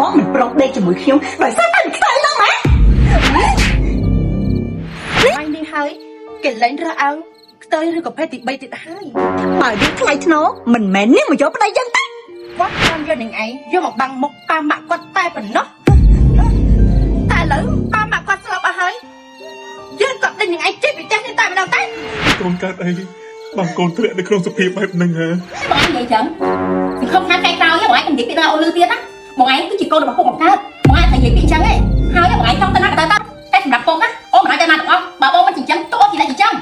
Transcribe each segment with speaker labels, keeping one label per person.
Speaker 1: មកមិនប្រកដេកជាមួយខ្ញុំដោយសារតែខ្លាំងហ្នឹងម៉ែ
Speaker 2: ថ្ងៃនេះហើយគេលែងរើសអើងខ្ទើយឬក៏ភេទទី3ទៀតហើយ
Speaker 1: បើវាថ្លៃថ្នូរមិនមែននាងមកយកប្តីចឹងទេ
Speaker 2: គាត់បានយកនឹងឯងយកមកបាំងមុខប៉ាម៉ាក់គាត់តែប៉ុណ្ណោះតែឥឡូវប៉ាម៉ាក់គាត់ស្លាប់អស់ហើយយើងក៏ដេញនឹងឯងចេញពីផ្ទះនេះតែម្ដងតែ
Speaker 3: កូនកើតអីបានកូនធ្លាក់នៅក្នុងសភាពបែបហ្នឹងហ៎
Speaker 2: បងនិយាយចឹងសង្ឃឹមថាថ្ងៃក្រោយបងឯងនិយាយពីដល់អូលឺទៀតណាបងឯងគឺជាកូនរបស់ពុកបង្កើតបងឯងតែនិយាយពីអញ្ចឹងឯងហើយបងឯងចង់ទៅណាក៏ទៅតែសម្រាប់ពុកណាអូមិនអាចទៅណាទាំងអស់បើបងមិនចិញ្ចឹមតួអូនជាអ្នកចិញ្ចឹម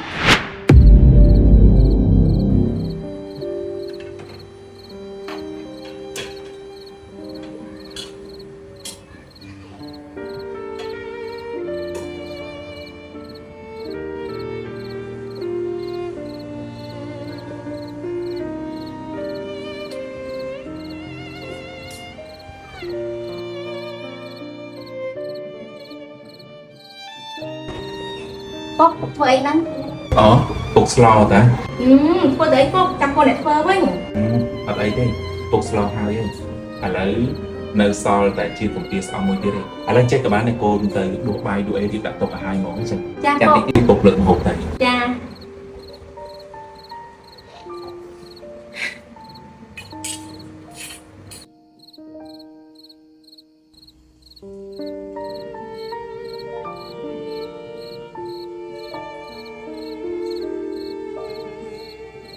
Speaker 2: ពុកធ្វើអីហ្នឹង
Speaker 3: អូពុកស្លោតា
Speaker 2: ធ្វើទៅអីពុកចាំកូនអ្នកធ្វើវិញ
Speaker 3: អត់អីទេពុកស្លោហើយឥឡូវនៅសល់តែជាកំពីស្អប់មួយទៀតទេឥឡូវចេះក៏បានតែកូនទៅដួសបាយដួសអីទៀតដាក់ទុកឲ្យហើយមកចឹង
Speaker 2: ចា
Speaker 3: ពុកពុកលើកម្ហូបទៅ
Speaker 2: ចា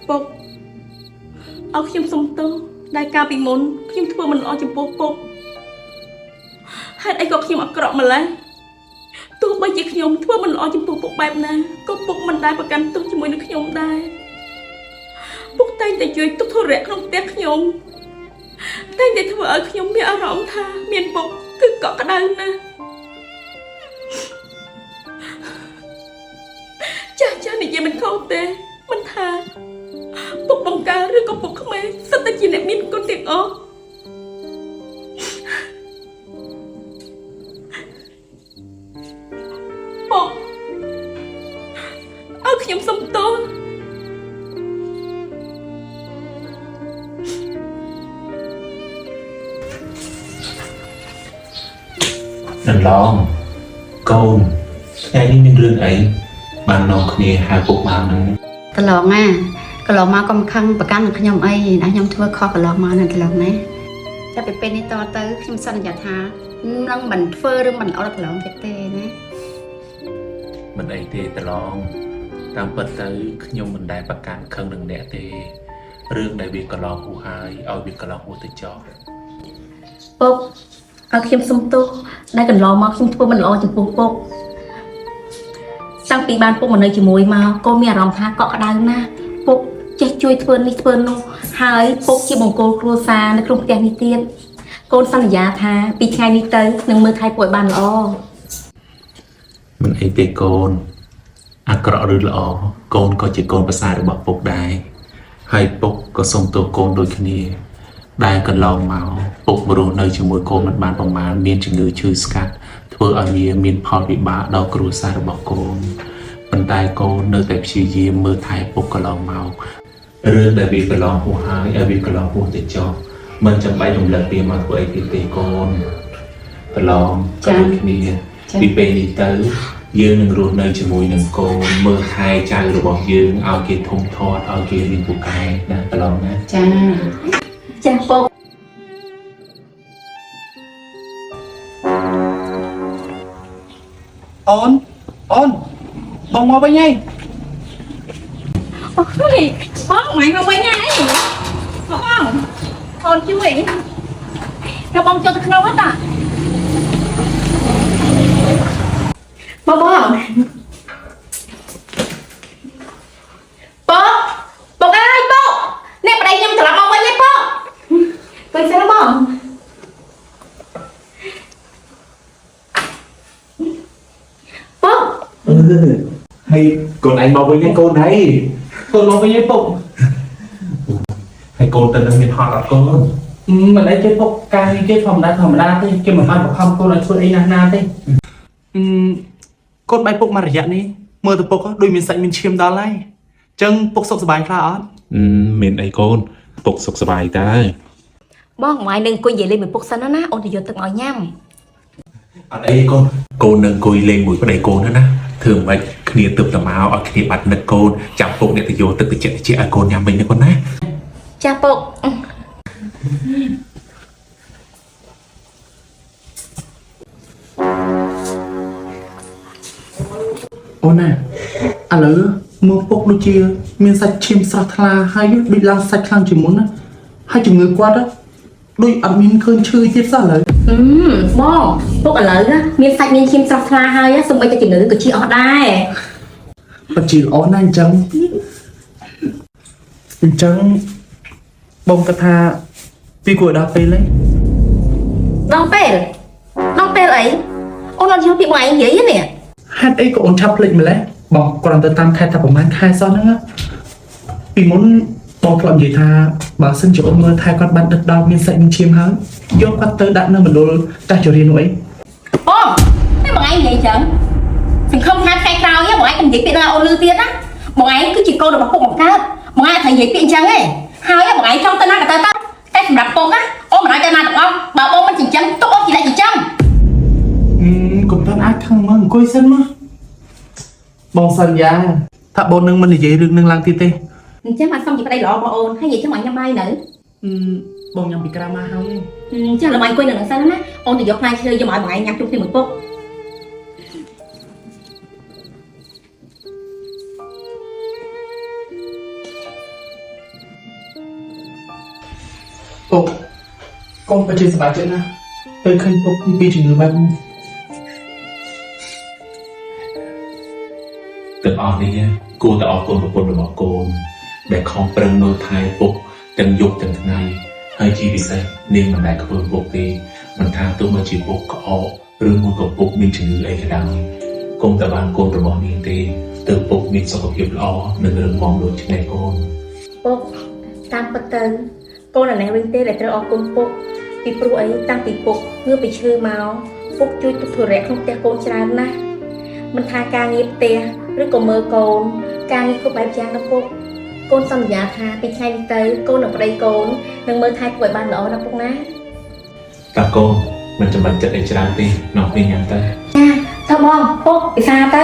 Speaker 2: ពុកអរខ្ញុំសុំទោសដែលកាលពីមុនខ្ញុំធ្វើមិនល្អចំពោះពុកហេតុអីក៏ខ្ញុំអាក្រក់ម្ល៉េះទោះបីជាខ្ញុំធ្វើមិនល្អចំពោះពុកបែបណាក៏ពុកមិនដែលប្រកាន់ទុកជាមួយនឹងខ្ញុំដែរពុកតែងតែជួយទុកធុរៈក្នុងផ្ទះខ្ញុំតែងតែធ្វើឲ្យខ្ញុំមានអារម្មណ៍ថាមានពុកគឺកក់ក្ដៅណាស់ចាស់និយាយមិនខុសទេមិនថាពុកបង្ការឬក៏ពុកខ្មែរសិតតែជាអ្នកមានគុណទាំងអស់ពុកឲ្យខ្ញុំសុំទោស
Speaker 3: ដឡងកូនថ្ងៃនេះមានរឿងអីបាននាំគ្នាហៅពុកមកហ្នឹង
Speaker 4: កន្លងណាកន្លងមកកុំខឹងប្រកាន់នឹងខ្ញុំអីណាខ្ញុំធ្វើខុសកន្លងមកណាកន្លងណាចាប់ពីពេលនេះតទៅខ្ញុំសន្យាថានឹងមិនធ្វើឬមិនអត់កន្លងទៀតទេណា
Speaker 3: មិនអីទេដឡងតាមពិតទៅខ្ញុំមិនដែលប្រកាន់ខឹងនឹងអ្នកទេរឿងដែលវាកន្លងហួសហើយឲ្យវាកន្លងហួសទៅចោល
Speaker 2: ពុកឲ្យខ្ញុំសុំទោសដែលកន្លងមកខ្ញុំធ្វើមិនល្អចំពោះពុកតាំងពីបានពុកមកនៅជាមួយមកកូនមានអារម្មណ៍ថាកក់ក្ដៅណាស់ពុកចេះជួយធ្វើនេះធ្វើនោះហើយពុកជាបង្គោលគ្រួសារនៅក្នុងផ្ទះនេះទៀតកូនសន្យាថាពីថ្ងៃនេះទៅនឹងមើលថែពុកឲ្យបានល្អ
Speaker 3: មិនអីទេកូនអាក្រក់ឬល្អកូនក៏ជាកូនប្រសាររបស់ពុកដែរហើយពុកក៏សុំទោសកូនដូចគ្នាដែលកន្លងមកពុករស់នៅជាមួយកូនមិនបានប្រមាណមានជំងឺឈឺស្កាត់ធ្វើឲ្យវាមានផលវិបាកដល់គ្រួសាររបស់កូនប៉ុន្តែកូននៅតែព្យាយាមមើលថែពុកកន្លងមករឿងដែលវាកន្លងហួសហើយឲ្យវាកន្លងហួសទៅចោលមិនចាំបាច់រំលឹកវាមកធ្វើអីទៀតទេកូនកន្លងក៏ដូចគ្នាពីពេលនេះទៅយើងនឹងរស់នៅជាមួយនឹងកូនមើលថែចៅរបស់យើងឲ្យគេធំធាត់ឲ្យគេរៀនពូកែណាកន្លងណា
Speaker 2: ចាពុក
Speaker 5: អូនបងមកវិញហី
Speaker 2: អូយបងមកវិញហើយបងអូនជួយទៅបងចូលទៅក្នុងហ្នឹងតាបងពុកអើយពុកអ្នកប្តីខ្ញុំត្រឡប់មកវិញហើយពុកទៅសិនបងពុក
Speaker 3: ហើយកូនឯងមកវិញហើយកូនហើយកូនមកវិញហើយពុកហើយកូនទៅនឹងមានហត់អត់កូន
Speaker 5: មិនអីទេពុកការនេះគេធម្មតាទេគេមិនបានបង្ខំកូនឲ្យធ្វើអីណាទេកូនបាយពុកមករយៈនេះមើលទៅពុកដូចមានសាច់មានឈាមដល់ហើយអញ្ចឹងពុកសុខសប្បាយខ្លះអត់
Speaker 3: មានអីកូនពុកសុខសប្បាយតើ
Speaker 2: បងថ្ងៃនឹងអង្គុយនិយាយលេងមួយពុកសិនណាអូនទៅយកទឹកមកឲ្យញ៉ាំ
Speaker 3: អត់អីកូននឹងអង្គុយលេងមួយប្តីកូនណាធ្វើមិនគ្នាទើបតែមកឲ្យគ្នាបាត់នឹកកូនចាំពុកអ្នកទៅយកទឹកតិចឲ្យកូនញ៉ាំវិញណាកូនណា
Speaker 2: ចាពុក
Speaker 5: អូនណាឥឡូវមើលពុកដូចជាមានសាច់ឈាមស្រស់ថ្លាហើយដូចឡើងសាច់ខ្លាំងជាងមុនណាហើយជំងឺគាត់ដូចអត់មានឃើញឈឺទៀតសោះឥឡូវ
Speaker 2: បងពុកឥឡូវណាមានសាច់មានឈាមស្រស់ថ្លាហើយសូម្បីតែជំងឺក៏ជាអស់ដែរ
Speaker 5: បជាល្អណាស់អញ្ចឹងបងគាត់ថាពីគួរដល់ពេលហ្នឹង
Speaker 2: ដល់ពេលអីអូនអត់យល់ពីបងឯងនិយាយទេនេះ
Speaker 5: ហេតុអីក៏អូនឆាប់ភ្លេចម្លេះបងគ្រាន់តែតាមខែតែប្រហែលខែសោះហ្នឹងពីមុនបងធ្លាប់និយាយថាបើសិនជាអូនមើលថែគាត់បានដិតដល់មានសាច់មានឈាមហើយយកគាត់ទៅដាក់នៅមណ្ឌលតាជរានោះអី
Speaker 2: បងតែបងឯងនិយាយចឹងសង្ឃឹមថាថ្ងៃក្រោយបងឯងមិននិយាយពាក្យណាអូនលឺទៀតណាបងឯងគឺជាកូនរបស់ពុកបង្កើតបងឯងអត់ត្រូវនិយាយពាក្យអញ្ចឹងទេហើយបងឯងចង់ទៅណាក៏ទៅតែសម្រាប់ពុកណាអូនមិនឲ្យទៅណាទាំងអស់បើបងមិនចិញ្ចឹមទុកអូនជាអ្នកចិញ្ចឹមក
Speaker 5: ុំតាន់អាចខឹងមកអង្គុយសិនមកបងសន្យាថាបងនឹងមិននិយាយរឿងនឹងឡើងទៀតទេ
Speaker 2: អញ្ចឹងមកសុំជាប្តីល្អបងអូនហើយនិយាយចឹងមកញ៉ាំបាយនៅ
Speaker 5: បងញ៉ាំពីក្រាមមកហើយ
Speaker 2: ចាល្មៃអង្គុយនៅនឹងសិនណាអូនទៅយកផ្លែឈើយកមកឲ្យបងឯងញ៉ាំជុំគ្នាមួយពុក
Speaker 5: ពុកកូនប្រជិះសប្បាយចិត្តណាពេលឃើញពុកពីជំងឺបែបនេះ
Speaker 3: ទាំងអស់នេះគួរតែអរគុណប្រពន្ធរបស់កូនដែលខំប្រឹងមើលថែពុកទាំងយប់ទាំងថ្ងៃហើយជាពិសេសនាងមិនដែលខ្វល់ពុកទេមិនថាទោះបីជាពុកក្អកឬមួយក៏ពុកមានជំងឺអីក៏ដោយគុំតែបានកូនរបស់នាងទេទើបពុកមានសុខភាពល្អនិងរឹងមាំដូចនេះកូន
Speaker 2: ពុកតាមពិតទៅកូនអានេះវិញទេដែលត្រូវអរគុណពុកពីព្រោះអីតាំងពីពុកងើបពីឈើមកពុកជួយទុកធុរៈក្នុងផ្ទះកូនច្រើនណាស់មិនថាការងារផ្ទះឬក៏មើលកូនការងារគ្រប់បែបយ៉ាងណាពុកកូនសន្យាថាពីថ្ងៃនេះទៅកូននឹងប្តីកូននឹងមើលថែពុកឲ្យបានល្អណាពុកណា
Speaker 3: តាកូនមិនចាំបាច់ចិត្តអីច្រើនទេនាំគ្នាញ៉ាំទៅ
Speaker 2: ទៅបងពុកពិសាទៅ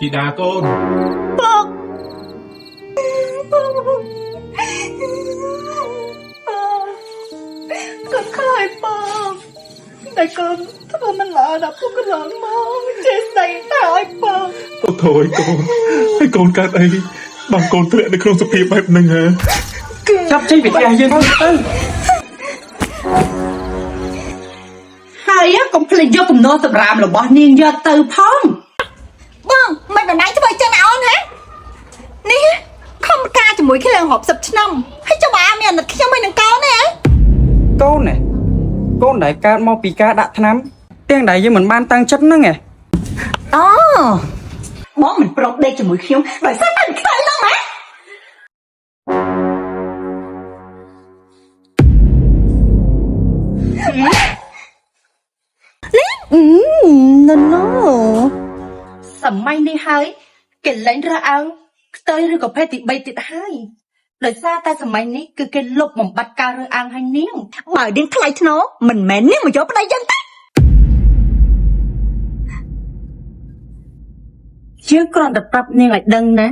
Speaker 3: ធីតាកូន
Speaker 1: con khơi bơm để con thôi mình lỡ đập con cái lợn mơ chết đầy thôi bơm
Speaker 3: អូថយកូនហើយកូនកើតអីបានកូនធ្លាក់នៅក្នុងសភាពបែបហ្នឹងហ៎
Speaker 5: ចាប់ចេញពីផ្ទះយើងទៅ
Speaker 1: ហើយកុំភ្លេចយកកំណត់សម្រាប់របស់នាងយកទៅផងបងមិនបណ្ដៃធ្វើចឹងណាអូនហ៎នេះខំការជាមួយគ្នារាប់សិបឆ្នាំហើយចាំអាមានអាណិតខ្ញុំមិននឹងកូនទេហ៎
Speaker 6: កូនណាកូនដែលកើតមកពីការដាក់ថ្នាំទាំងដែលយើងមិនបានតាំងចិត្តហ្នឹងឯង
Speaker 1: អូបងមិនប្រុសដេកជាមួយខ្ញុំដោយសារតែខ្លាំងហ្នឹងហ៎ណូសម័យនេះហើយគេលែងរើសអើងខ្ទើយឬក៏ភេទទី3ទៀតហើយដោយសារតែសម័យនេះគឺគេលុបបំបត្តិការរើសអើងឲ្យនាងបើនាងថ្លៃថ្នូរមិនមែននាងមកយកប្តីយ៉ាងទេយើងគ្រាន់តែប្រាប់នាងឲ្យដឹងណា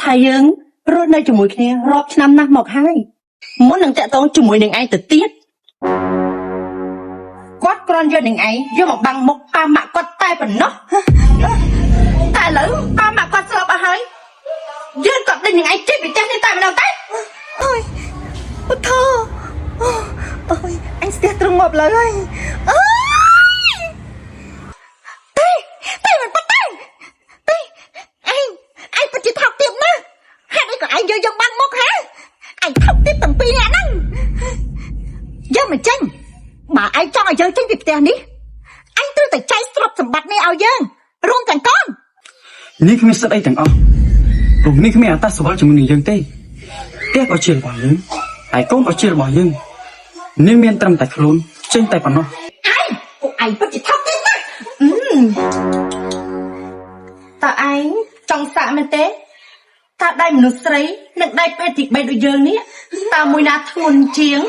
Speaker 1: ថាយើងរស់នៅជាមួយគ្នារាប់ឆ្នាំណាស់មកហើយមុននឹងតាក់ទងជាមួយនឹងឯងទៅទៀតគាត់គ្រាន់យកនឹងឯងយកមកបាំងមុខប៉ាម៉ាក់គាត់តែប៉ុណ្ណោះតែឥឡូវប៉ាម៉ាក់គាត់ស្លាប់អស់ហើយយើងក៏ដេញនឹងឯងចេញពីផ្ទះនេះតែម្ដងតែអើយអូថោអូយអញស្ទះត្រង់ងាប់ឡើយអើយតែមិនប៉ាតែឯងពិតជាថោកទាបណាស់ហេតុអីក៏ឯងយកយើងបាំងមុខហ៎ឯងថោកទាបទាំងពីរនាក់ហ្នឹងយើងមិនចេញបើឯងចង់ឲ្យយើងចេញពីផ្ទះនេះឯ សម្បត្តិនេះឲ្យយើងរួមទាំងកូន
Speaker 6: នេះគ្មានសិទ្ធអីទាំងអស់ព្រោះនេះគ្មានអត្តសវល់ជាមួយនឹងយើងទេផ្ទះក៏ជារបស់យើងហើយកូនក៏ជារបស់យើងនេះមានត្រឹមតែខ្លួនចេញតែប៉ុណ្ណោះ
Speaker 1: ហើយពួកឯងពិតជាថោកទៀតណាតើឯងចង់សាកមែនទេតើដៃមនុស្សស្រីនិងដៃពេទ្យទី3ដូចយើងនេះតើមួយណាធ្ងន់ជាង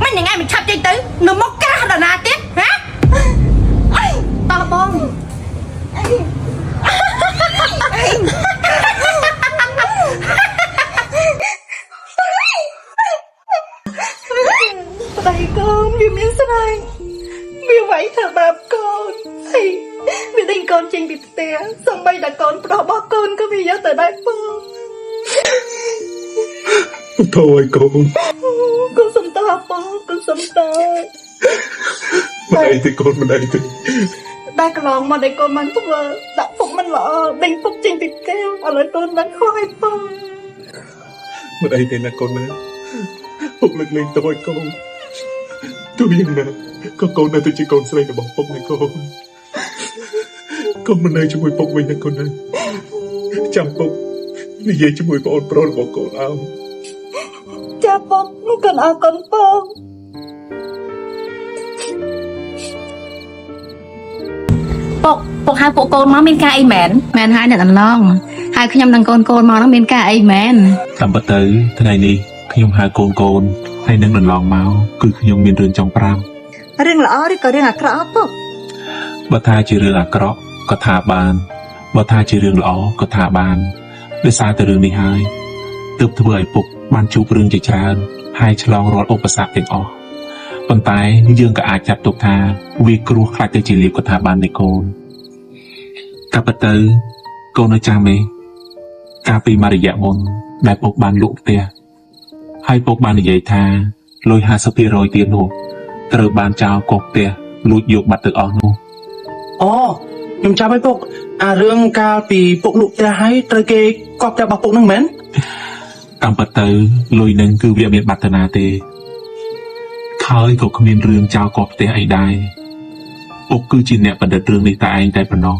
Speaker 1: មិនយ៉ាងឯងមិនឆាប់ចេញទៅនៅមកកាសដល់ណាទៀតហ៎តើបងប្តីកូនវាមានស្រីវាវាយធ្វើបាបកូនហើយវាដេញកូនចេញពីផ្ទះសូម្បីតែកូនប្រុសរបស់កូនក៏វាយកទៅដែរបង
Speaker 3: ធូរឲ្យកូន
Speaker 1: កូនសំតើបងកូនសំតើ
Speaker 3: មិនអីទេកូនមិនអីទេ
Speaker 1: ដែលកន្លងមកដែលកូនបានធ្វើដាក់ពុកមិនល្អដេញពុកចេញពីផ្ទះឥឡូវកូនបានខុសហើយបង
Speaker 3: មិនអីទេណាកូនណាពុកលើកលែងទោសឲ្យកូនទោះយ៉ាងណាក៏កូននៅតែជាកូនស្រីរបស់ពុកណាកូនកូនមិននៅជាមួយពុកវិញណាកូនណាចាំពុកនិយាយជាមួយបងប្រុសរបស់កូនអោ
Speaker 1: ចាបងកូនអរគុណបង
Speaker 2: ពុកហៅពួកកូនមកមានការអីមែន
Speaker 4: មែនហើយអ្នកអន្លងហើយខ្ញុំនិងកូនមកនោះមានការអីមែន
Speaker 3: តាមពិតទៅថ្ងៃនេះខ្ញុំហៅកូនហើយនឹងដន្លងមកគឺខ្ញុំមានរឿងចង់ប្រាប់
Speaker 1: រឿងល្អឬក៏រឿងអាក្រក់ពុក
Speaker 3: បើថាជារឿងអាក្រក់ក៏ថាបានបើថាជារឿងល្អក៏ថាបានដោយសារតែរឿងនេះហើយទើបធ្វើឲ្យពុកបានជួបរឿងជាច្រើនហើយឆ្លងរាល់ឧបសគ្គទាំងអស់ប៉ុន្តែយើងក៏អាចចាត់ទុកថាវាគ្រោះខ្លាចទៅជាលៀបក៏ថាបានទេកូនកាលពិតទៅកូននៅចាំទេកាលពីមួយរយៈមុនដែលពុកបានលក់ផ្ទះហើយពុកបាននិយាយថាលុយ 50% ទៀតនោះត្រូវបានចោលកុសផ្ទះលួចយកបាត់ទៅអស់នោះ
Speaker 5: អូខ្ញុំចាំឲ្យពុកអារឿងកាលពីពុកលក់ផ្ទះឲ្យត្រូវគេកប់ផ្ទះរបស់ពុកនឹងមែន
Speaker 3: តាមពិតទៅលុយនឹងគឺវាមានបាត់ទៅណាទេហើយក៏គ្មានរឿងចោលកប់ផ្ទះអីដែរពុកគឺជាអ្នកបណ្ឌិតរឿងនេះតែឯងតែប៉ុណ្ណោះ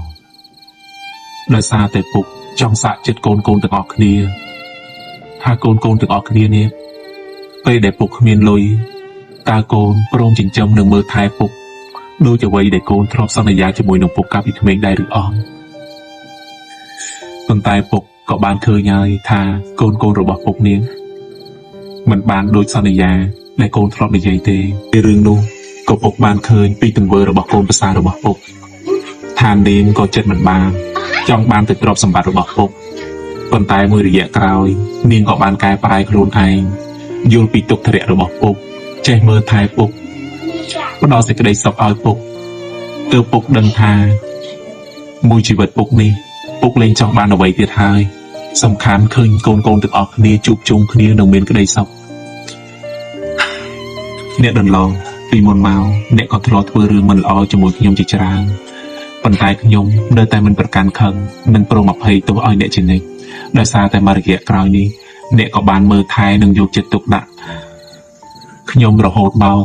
Speaker 3: ដោយសារតែពុកចង់សាកចិត្តកូនទាំងអស់គ្នាថាកូនទាំងអស់គ្នានេះពេលដែលពុកគ្មានលុយតើកូនព្រមចិញ្ចឹមនិងមើលថែពុកដូចអ្វីដែលកូនធ្លាប់សន្យាជាមួយនឹងពុកកាលពីក្មេងដែរឬអត់ប៉ុន្តែពុកក៏បានឃើញហើយថាកូនរបស់ពុកនាងមិនបានដូចសន្យាដែលកូនធ្លាប់និយាយទេពីរឿងនោះក៏ពុកបានឃើញពីទង្វើរបស់កូនប្រសាររបស់ពុកថានាងក៏ចិត្តមិនបានចង់បានទៅទ្រព្យសម្បត្តិរបស់ពុកប៉ុន្តែមួយរយៈក្រោយនាងក៏បានកែប្រែខ្លួនឯងយល់ពីទុក្ខធរៈរបស់ពុកចេះមើលថែពុកផ្ដល់សេចក្តីសុខឲ្យពុកទើបពុកដឹងថាមួយជីវិតពុកនេះពុកលែងចង់បានអ្វីទៀតហើយសំខាន់ឃើញកូនទាំងអស់គ្នាជួបជុំគ្នានឹងមានក្តីសុខអ្នកដន្លងពីមុនមកអ្នកក៏ធ្លាប់ធ្វើរឿងមិនល្អជាមួយខ្ញុំជាច្រើនប៉ុន្តែខ្ញុំនៅតែមិនប្រកាន់ខឹងនិងព្រមអភ័យទោសឲ្យអ្នកជានិច្ចដោយសារតែមួយរយៈក្រោយនេះអ្នកក៏បានមើលថែនិងយកចិត្តទុកដាក់ខ្ញុំរហូតមក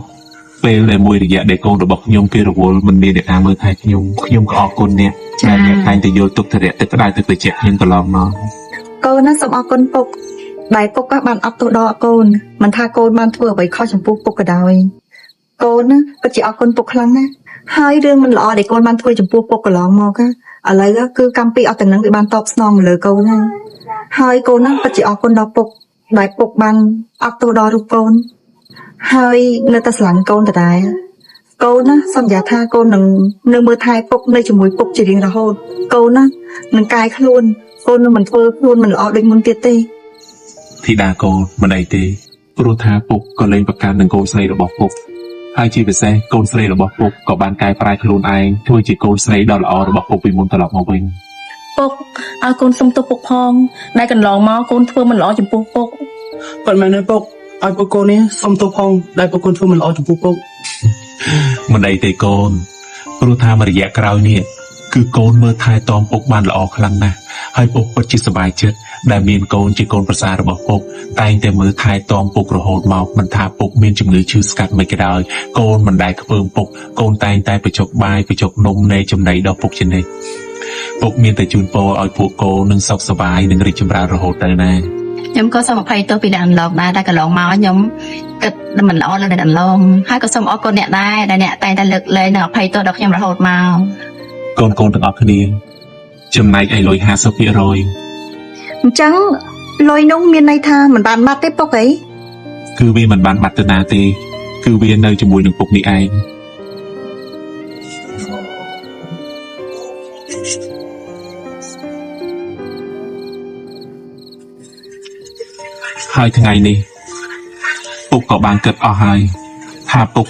Speaker 3: ពេលដែលមួយរយៈដែលកូនរបស់ខ្ញុំគេរវល់មិនមានអ្នកណាមើលថែខ្ញុំក៏អរគុណអ្នកដែលអ្នកតែងតែយកទុកធរៈទឹកក្តៅទឹកត្រជាក់ខ្ញុំកន្លងមក
Speaker 7: កូនណាសូមអរគុណពុកដែលពុកក៏បានអត់ទោសដល់កូនមិនថាកូនបានធ្វើអ្វីខុសចំពោះពុកក៏ដោយកូនណាពិតជាអរគុណពុកខ្លាំងណាស់ហើយរឿងមិនល្អដែលកូនបានធ្វើចំពោះពុកកន្លងមកឥឡូវគឺកម្មពីអត់ទាំងនឹងវាបានតបស្នងមកលើកូនហើយកូនណាពិតជាអរគុណដល់ពុកដែលពុកបានអត់ទោសដល់រូបកូនហើយនៅតែស្រឡាញ់កូនដដែលកូនណាសន្យាថាកូននឹងនៅមើលថែពុកនៅជាមួយពុកជារៀងរហូតកូនណានឹងកាយខ្លួនកូននឹងមិនធ្វើខ្លួនមិនល្អដូចមុនទៀតទេ
Speaker 3: ធីតាកូនមិនអីទេព្រោះថាពុកក៏លែងប្រកាន់នឹងកូនស្រីរបស់ពុកហើយជាពិសេសកូនស្រីរបស់ពុកក៏បានកែប្រែខ្លួនឯងធ្វើជាកូនស្រីដ៏ល្អរបស់ពុកពីមុនត្រឡប់មកវិញ
Speaker 2: ពុកឲ្យកូនសុំទោសពុកផងដែលកន្លងមកកូនធ្វើមិនល្អចំពោះពុក
Speaker 5: ប៉ុន្តែពុកឲ្យពុកកូននេះសុំទោសផងដែលពុកកូនធ្វើមិនល្អចំពោះពុក
Speaker 3: មិនអីទេកូនព្រោះថាមួយរយៈក្រោយនេះ គឺកូនមើលថែទាំពុកបានល្អខ្លាំងណាស់ហើយពុកពិតជាសប្បាយចិត្តដែលមានកូនជាកូនប្រសាររបស់ពុកតែងតែមើលថែទាំពុករហូតមកមិនថាពុកមានជំងឺឈឺស្កាត់មិនក៏ដោយកូនមិនដែលខ្ពើមពុកកូនតែងតែបញ្ចុកបាយបញ្ចុកនំនៃចំណីដល់ពុកជានិច្ចពុកមានតែជូនពរឲ្យពួកកូននឹងសុខសប្បាយនិងរីកចម្រើនរហូតទៅណា
Speaker 4: ខ្ញុំក៏សូមអភ័យទោសពីអ្នកអន្លងដែរតែកន្លងមកខ្ញុំគិតមិនល្អលើអ្នកអន្លងហើយក៏សូមអរគុណអ្នកដែរដែលអ្នកតែងតែលើកលែងនិងអភ័យទោសដល់ខ្ញុំរហូតមក
Speaker 3: កូនទាំងអស់គ្នាចំណែកឲ្យលុយ 50%
Speaker 7: អញ្ចឹងលុយនោះមានន័យថាមិនបានបាត់ទេពុកអី
Speaker 3: គឺវាមិនបានបាត់ទៅណាទេគឺវានៅជាមួយនឹងពុកនេះឯងហើយថ្ងៃនេះពុកក៏បានគិតអស់ហើយថាពុក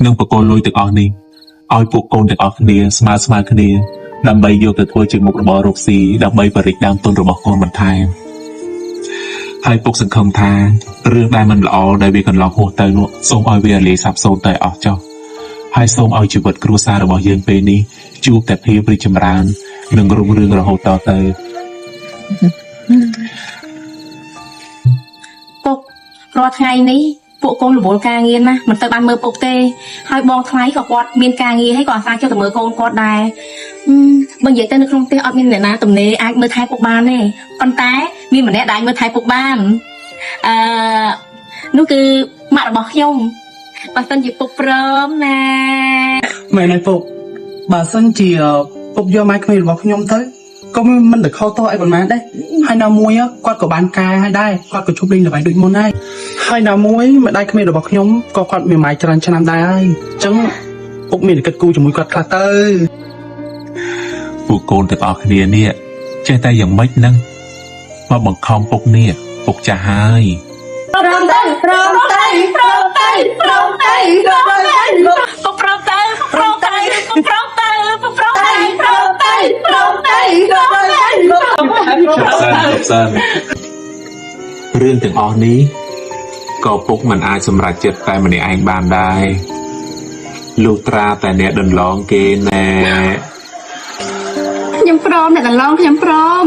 Speaker 3: នឹងបកគលលុយទាំងអស់នេះឲ្យពួកកូនទាំងអស់គ្នាស្មើគ្នាដើម្បីយកទៅធ្វើជាមុខរបររកស៊ីដើម្បីបរិយាដើមទុនរបស់កូនបន្ថែមហើយពុកសង្ឃឹមថារឿងដែលមិនល្អដែលវាកន្លងហួសទៅនោះសូមឲ្យវាលាយសាប់សូន្យទៅអស់ចុះហើយសូមឲ្យជីវិតគ្រួសាររបស់យើងពេលនេះជួបតែភាពរីកចម្រើននិងរុងរឿងរហូតតទៅ
Speaker 2: ពុករាល់ថ្ងៃនេះពួកកូនរវល់ការងារណាស់មិនទៅបានមើលពុកទេហើយបងថ្លៃក៏គាត់មានការងារហើយក៏អាសាចុះទៅមើលកូនគាត់ដែរបើនិយាយទៅនៅក្នុងផ្ទះអត់មានអ្នកណាទំនេរអាចមើលថែពុកបានទេប៉ុន្តែមានម្នាក់ដែលមើលថែពុកបាននោះគឺម៉ាក់របស់ខ្ញុំបើសិនជាពុកព្រមណា
Speaker 5: មែនហើយពុកបើសិនជាពុកយកម៉ែក្មេងរបស់ខ្ញុំទៅក៏មិនទៅខកតអីប៉ុន្មានដែរហើយណាមួយគាត់ក៏បានកែឲ្យដែរគាត់ក៏ជប់លេងល្បែងដូចមុនដែរហើយណាមួយម្ដាយក្មេងរបស់ខ្ញុំក៏គាត់មានម៉ែច្រើនឆ្នាំដែរហើយអញ្ចឹងពុកមានតែគិតគូរជាមួយគាត់ខ្លះទៅ
Speaker 3: ពួកកូនទាំងអស់គ្នានេះចេះតែយ៉ាងម៉េចហ្នឹងមកបង្ខំពុកនេះពុកចាស់ហើយ
Speaker 2: ពុកព្រមទៅ
Speaker 3: រឿងទាំងអស់នេះក៏ពុកមិនអាចសម្រេចចិត្តតែម្នាក់ឯងបានដែរលុះត្រាតែអ្នកដន្លងគេណែ
Speaker 4: ខ្ញុំព្រមអ្នកកន្លងខ្ញុំព្រម